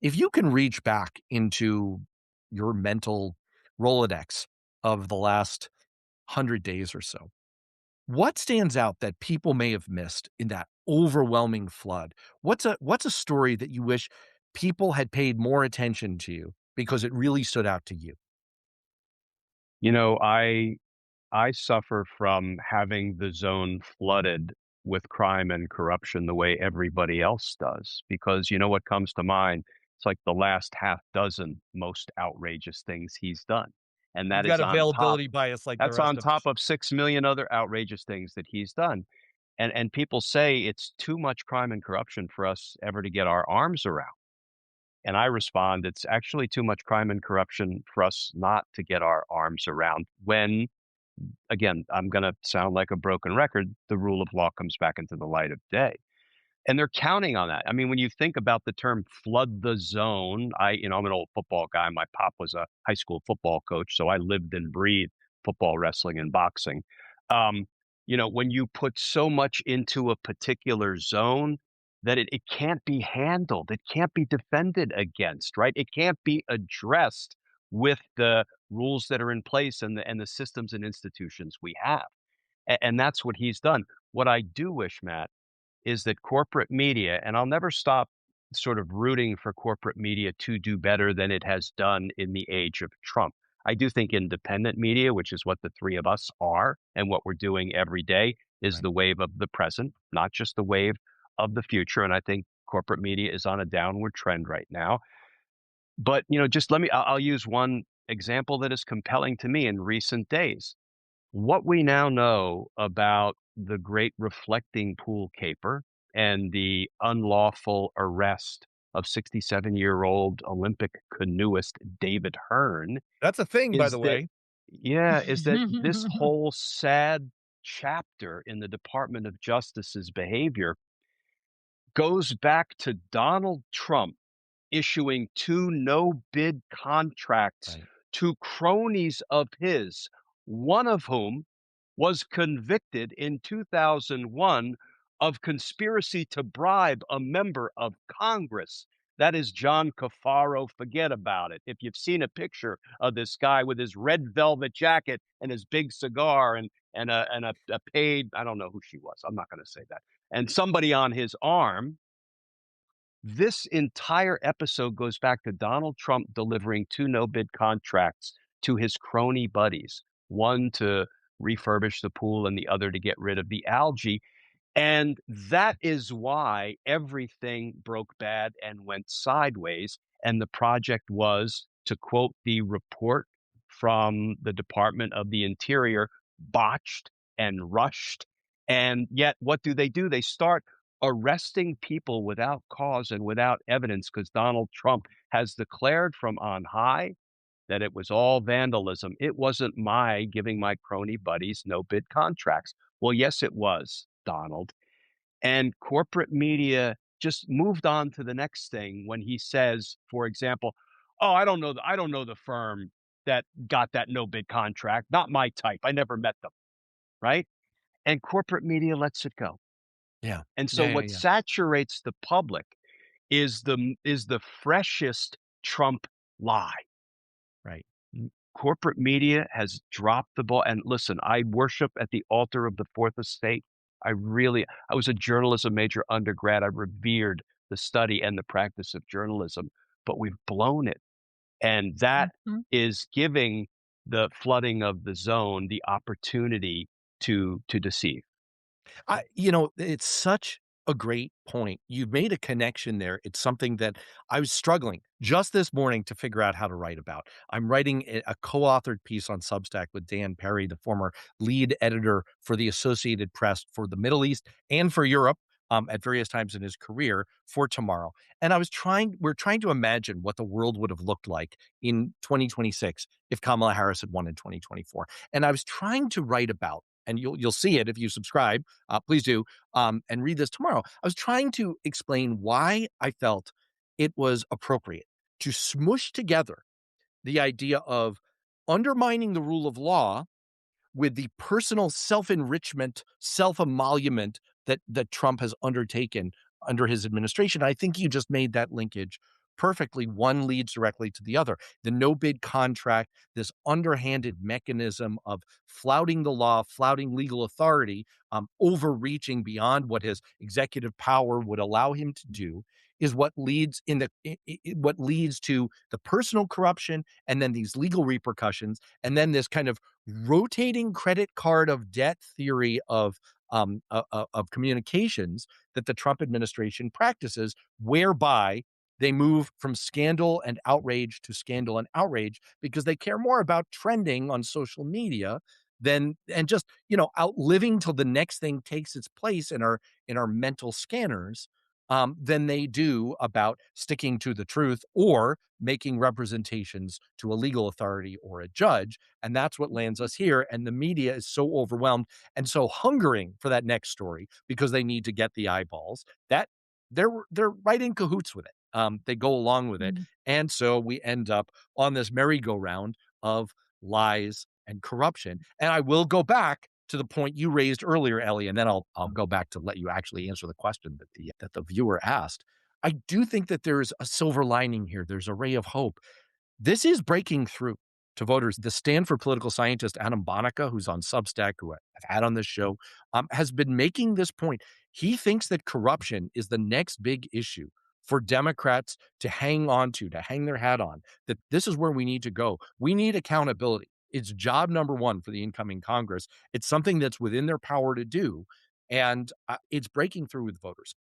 If you can reach back into your mental Rolodex of the last 100 days or so, what stands out that people may have missed in that overwhelming flood? What's a story that you wish people had paid more attention to because it really stood out to you? You know, I suffer from having the zone flooded with crime and corruption the way everybody else does, because you know what comes to mind? It's like the last half dozen most outrageous things he's done. And You've that got is on top availability bias like the that's rest on of top us. of 6 million other outrageous things that he's done. And people say it's too much crime and corruption for us ever to get our arms around. And I respond, it's actually too much crime and corruption for us not to get our arms around when, again, I'm going to sound like a broken record, the rule of law comes back into the light of day. And they're counting on that. I mean, when you think about the term flood the zone, I'm an old football guy. My pop was a high school football coach, so I lived and breathed football, wrestling, and boxing. Um, when you put so much into a particular zone that it can't be handled, it can't be defended against, right? It can't be addressed with the rules that are in place and the systems and institutions we have. And that's what he's done. What I do wish, Matt, is that corporate media, and I'll never stop sort of rooting for corporate media to do better than it has done in the age of Trump. I do think independent media, which is what the three of us are and what we're doing every day, is Right. the wave of the present, not just the wave of the future. And I think corporate media is on a downward trend right now. But, just I'll use one example that is compelling to me in recent days. What we now know about the great reflecting pool caper and the unlawful arrest of 67-year-old Olympic canoeist David Hearn That's a thing, by is the that way. this whole sad chapter in the Department of Justice's behavior goes back to Donald Trump issuing 2 no-bid contracts Right. to cronies of his, one of whom was convicted in 2001 of conspiracy to bribe a member of Congress. That is John Cafaro. Forget about it. If you've seen a picture of this guy with his red velvet jacket and his big cigar and a paid, I don't know who she was. I'm not going to say that. And somebody on his arm, this entire episode goes back to Donald Trump delivering 2 no-bid contracts to his crony buddies, one to refurbish the pool and the other to get rid of the algae, and that is why everything broke bad and went sideways, and the project was, to quote the report from the Department of the Interior, botched and rushed, and yet what do? They start arresting people without cause and without evidence because Donald Trump has declared from on high that it was all vandalism. It wasn't my giving my crony buddies no bid contracts. Well, yes, it was, Donald. And corporate media just moved on to the next thing when he says, for example, "Oh, I don't know the firm that got that no bid contract. Not my type. I never met them." Right? And corporate media lets it go. Yeah. And so Yeah, yeah, what yeah. saturates the public is the freshest Trump lie. Right. Corporate media has dropped the ball. And listen, I worship at the altar of the fourth estate. I was a journalism major undergrad. I revered the study and the practice of journalism, but we've blown it. And that Mhm. is giving the flooding of the zone the opportunity to deceive. It's such a great point. You've made a connection there. It's something that I was struggling just this morning to figure out how to write about. I'm writing a co-authored piece on Substack with Dan Perry, the former lead editor for the Associated Press for the Middle East and for Europe. At various times in his career for tomorrow. And we're trying to imagine what the world would have looked like in 2026 if Kamala Harris had won in 2024. And I was trying to write about, and you'll see it if you subscribe, please do, and read this tomorrow. I was trying to explain why I felt it was appropriate to smush together the idea of undermining the rule of law with the personal self-enrichment, self-emolument that Trump has undertaken under his administration. I think you just made that linkage perfectly one leads directly to the other. The no bid contract, this underhanded mechanism of flouting the law, flouting legal authority, overreaching beyond what his executive power would allow him to do, is what leads in the what leads to the personal corruption and then these legal repercussions and then this kind of rotating credit card of debt theory of communications that the Trump administration practices, whereby they move from scandal and outrage to scandal and outrage because they care more about trending on social media than and just outliving till the next thing takes its place in our mental scanners than they do about sticking to the truth or making representations to a legal authority or a judge. And that's what lands us here. And the media is so overwhelmed and so hungering for that next story because they need to get the eyeballs that they're right in cahoots with it. They go along with it. Mhm. And so we end up on this merry-go-round of lies and corruption. And I will go back to the point you raised earlier, Ellie, and then I'll go back to let you actually answer the question that the viewer asked. I do think that there's a silver lining here. There's a ray of hope. This is breaking through to voters. The Stanford political scientist Adam Bonica, who's on Substack, who I've had on this show, has been making this point. He thinks that corruption is the next big issue for Democrats to hang on to hang their hat on, that this is where we need to go. We need accountability. It's job number one for the incoming Congress. It's something that's within their power to do. And it's breaking through with voters.